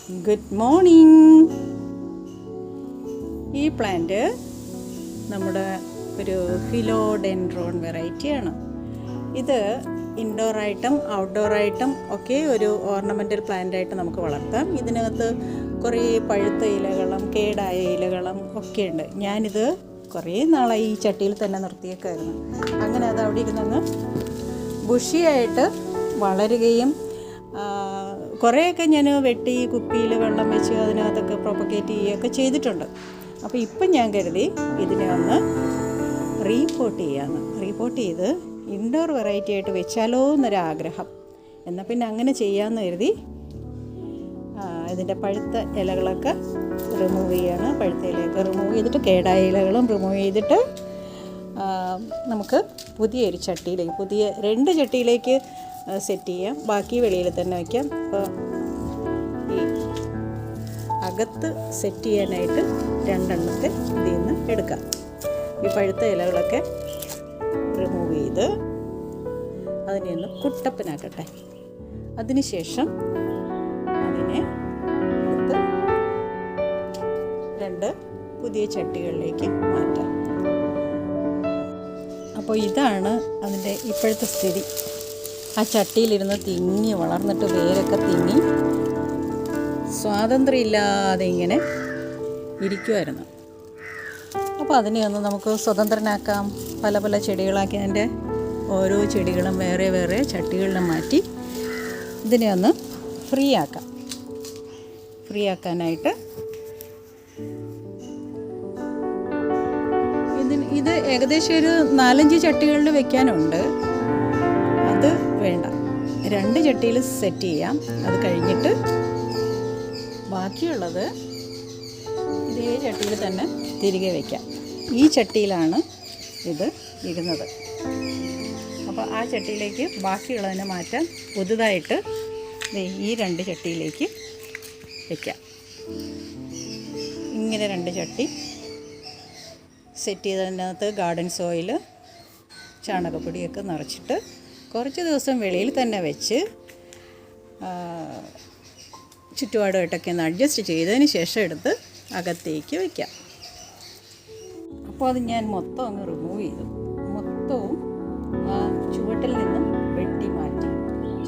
Good morning. ഈ plant നമ്മുടെ ഒരു ഫിലോഡെൻഡ്രോൺ വെറൈറ്റിയാണ്. ഇത് ഇൻഡോറായിട്ടും ഔട്ട്ഡോറായിട്ടും ഒക്കെ ഒരു ഓർണമെൻ്റൽ പ്ലാന്റായിട്ട് നമുക്ക് വളർത്താം. ഇതിനകത്ത് കുറേ പഴുത്ത ഇലകളും കേടായ ഇലകളും ഒക്കെ ഉണ്ട്. ഞാനിത് കുറേ നാളായി ഈ ചട്ടിയിൽ തന്നെ നിർത്തിയേക്കായിരുന്നു. അങ്ങനെ അത് അവിടെ ഇരുന്നങ്ങ് ബുഷിയായിട്ട് വളരുകയും കുറേയൊക്കെ ഞാൻ വെട്ടി കുപ്പിയിൽ വെള്ളം വെച്ച് അതിനകത്തൊക്കെ പ്രൊപ്പഗേറ്റ് ചെയ്യുകയൊക്കെ ചെയ്തിട്ടുണ്ട്. അപ്പോൾ ഇപ്പം ഞാൻ കരുതി ഇതിനെ ഒന്ന് റീപോർട്ട് ചെയ്ത് ഇൻഡോർ വെറൈറ്റി ആയിട്ട് വെച്ചാലോ എന്നൊരാഗ്രഹം. എന്നാൽ പിന്നെ അങ്ങനെ ചെയ്യാമെന്ന് കരുതി ഇതിൻ്റെ പഴുത്ത ഇലകളൊക്കെ റിമൂവ് ചെയ്യാണ്. പഴുത്ത ഇലയൊക്കെ റിമൂവ് ചെയ്തിട്ട് കേടായ ഇലകളും റിമൂവ് ചെയ്തിട്ട് നമുക്ക് പുതിയൊരു ചട്ടിയിലേക്ക്, പുതിയ 2 ചട്ടിയിലേക്ക് സെറ്റ് ചെയ്യാം. ബാക്കി വെളിയിൽ തന്നെ വയ്ക്കാം. അപ്പോൾ ഈ അകത്ത് സെറ്റ് ചെയ്യാനായിട്ട് 2 എണ്ണത്തെ ഇതിൽ നിന്ന് എടുക്കാം. ഈ പഴുത്ത ഇലകളൊക്കെ റിമൂവ് ചെയ്ത് അതിനെ ഒന്ന് കുട്ടപ്പനാക്കട്ടെ. അതിനുശേഷം അതിനെ എടുത്ത് 2 പുതിയ ചട്ടികളിലേക്ക് മാറ്റാം. അപ്പോൾ ഇതാണ് അതിൻ്റെ ഇപ്പോഴത്തെ സ്ഥിതി. ആ ചട്ടിയിലിരുന്ന് തിങ്ങി വളർന്നിട്ട് വേരൊക്കെ തിങ്ങി സ്വാതന്ത്ര്യമില്ലാതെ ഇങ്ങനെ ഇരിക്കുമായിരുന്നു. അപ്പോൾ അതിനെ ഒന്ന് നമുക്ക് സ്വതന്ത്രനാക്കാം. പല പല ചെടികളാക്കി അതിൻ്റെ ഓരോ ചെടികളും വേറെ വേറെ ചട്ടികളിൽ മാറ്റി ഇതിനെ ഒന്ന് ഫ്രീ ആക്കാനായിട്ട് ഇത് ഏകദേശം ഒരു 4-5 ചട്ടികളിൽ വെക്കാനുണ്ട്. അത് വേണ്ട, 2 ചട്ടിയിൽ സെറ്റ് ചെയ്യാം. അത് കഴിഞ്ഞിട്ട് ബാക്കിയുള്ളത് ഇതേ ചട്ടിയിൽ തന്നെ തിരികെ വയ്ക്കാം. ഈ ചട്ടിയിലാണ് ഇത് ഇരുന്നത്. അപ്പോൾ ആ ചട്ടിയിലേക്ക് ബാക്കിയുള്ളതിനെ മാറ്റാൻ പുതുതായിട്ട് ഈ 2 ചട്ടിയിലേക്ക് വയ്ക്കാം. ഇങ്ങനെ 2 ചട്ടി സെറ്റ് ചെയ്തതിനകത്ത് ഗാർഡൻ സോയിൽ, ചാണകപ്പൊടിയൊക്കെ നിറച്ചിട്ട് കുറച്ച് ദിവസം വെളിയിൽ തന്നെ വെച്ച് ചുറ്റുപാടുമായിട്ടൊക്കെ ഒന്ന് അഡ്ജസ്റ്റ് ചെയ്തതിന് ശേഷം എടുത്ത് അകത്തേക്ക് വയ്ക്കാം. അപ്പോൾ അത് ഞാൻ മൊത്തം അങ്ങ് റിമൂവ് ചെയ്തു. മൊത്തവും ചുവട്ടിൽ നിന്നും വെട്ടി മാറ്റി.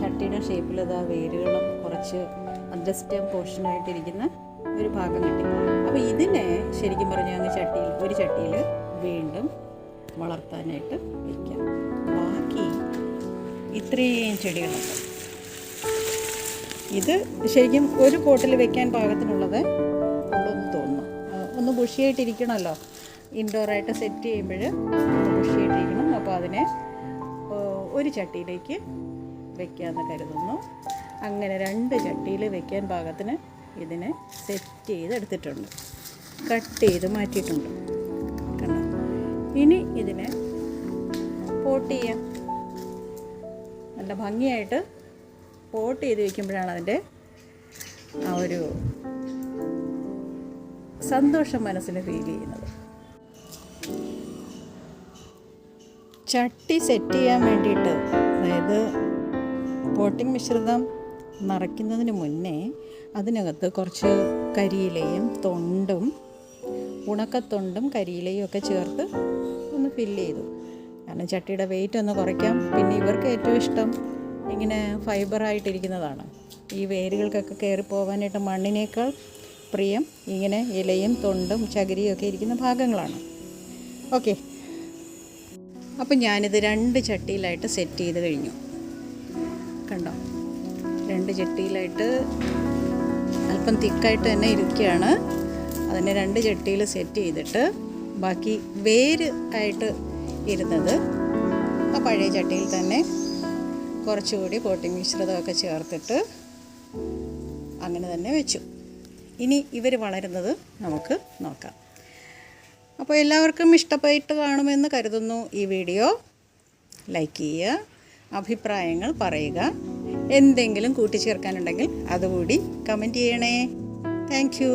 ചട്ടിയുടെ ഷേപ്പിൽ അത് വേരുകളും കുറച്ച് അഡ്ജസ്റ്റ് പോർഷനായിട്ടിരിക്കുന്ന ഒരു ഭാഗം കിട്ടി. അപ്പോൾ ഇതിനെ ശരിക്കും പറഞ്ഞാൽ അങ്ങ് ഒരു ചട്ടിയിൽ വീണ്ടും വളർത്താനായിട്ട് വയ്ക്കാം. ബാക്കി ഇത്രയും ചെടികളുണ്ട്. ഇത് ശരിക്കും ഒരു പോട്ടിൽ വെക്കാൻ പാകത്തിനുള്ളത് ഉള്ളതെന്ന് തോന്നുന്നു. ഒന്ന് ബുഷിയായിട്ടിരിക്കണമല്ലോ, ഇൻഡോറായിട്ട് സെറ്റ് ചെയ്യുമ്പോൾ ബുഷിയായിട്ടിരിക്കണം. അപ്പോൾ അതിനെ ഒരു ചട്ടിയിലേക്ക് വയ്ക്കാമെന്ന് കരുതുന്നു. അങ്ങനെ 2 ചട്ടിയിൽ വെക്കാൻ പാകത്തിന് ഇതിനെ സെറ്റ് ചെയ്തെടുത്തിട്ടുണ്ട്, കട്ട് ചെയ്ത് മാറ്റിയിട്ടുണ്ട്. കണ്ടോ? ഇനി ഇതിനെ പോട്ട് ചെയ്യാം. നല്ല ഭംഗിയായിട്ട് പോട്ട് ചെയ്ത് വയ്ക്കുമ്പോഴാണ് അതിൻ്റെ ആ ഒരു സന്തോഷം മനസ്സിന് ഫീൽ ചെയ്യുന്നത്. ചട്ടി സെറ്റ് ചെയ്യാൻ വേണ്ടിയിട്ട്, അതായത് പോട്ടിംഗ് മിശ്രിതം നിറയ്ക്കുന്നതിന് മുന്നേ അതിനകത്ത് കുറച്ച് കരിയിലയും തൊണ്ടും, ഉണക്കത്തൊണ്ടും കരിയിലയും ഒക്കെ ചേർത്ത് ഒന്ന് ഫില്ല് ചെയ്തു. കാരണം ചട്ടിയുടെ വെയിറ്റ് ഒന്ന് കുറയ്ക്കാം. പിന്നെ ഇവർക്ക് ഏറ്റവും ഇഷ്ടം ഇങ്ങനെ ഫൈബറായിട്ടിരിക്കുന്നതാണ്. ഈ വേരുകൾക്കൊക്കെ കയറിപ്പോകാനായിട്ട് മണ്ണിനേക്കാൾ പ്രിയം ഇങ്ങനെ ഇലയും തൊണ്ടും ചകിരിയും ഒക്കെ ഇരിക്കുന്ന ഭാഗങ്ങളാണ്. ഓക്കെ, അപ്പം ഞാനിത് 2 ചട്ടിയിലായിട്ട് സെറ്റ് ചെയ്ത് കഴിഞ്ഞു. കണ്ടോ? 2 ചട്ടിയിലായിട്ട് അല്പം തിക്കായിട്ട് തന്നെ ഇരിക്കുകയാണ്. അതിനെ 2 ചട്ടിയിൽ സെറ്റ് ചെയ്തിട്ട് ബാക്കി വേര് ആയിട്ട് ഇരുന്നത് ആ പഴയ ചട്ടിയിൽ തന്നെ കുറച്ചുകൂടി പോട്ടിംഗ് മിശ്രിതമൊക്കെ ചേർത്തിട്ട് അങ്ങനെ തന്നെ വെച്ചു. ഇനി ഇവർ വളരുന്നത് നമുക്ക് നോക്കാം. അപ്പോൾ എല്ലാവർക്കും ഇഷ്ടപ്പെട്ട് കാണുമെന്ന് കരുതുന്നു. ഈ വീഡിയോ ലൈക്ക് ചെയ്യുക, അഭിപ്രായങ്ങൾ പറയുക. എന്തെങ്കിലും കൂട്ടിച്ചേർക്കാനുണ്ടെങ്കിൽ അതുകൂടി കമൻറ്റ് ചെയ്യണേ. Thank you.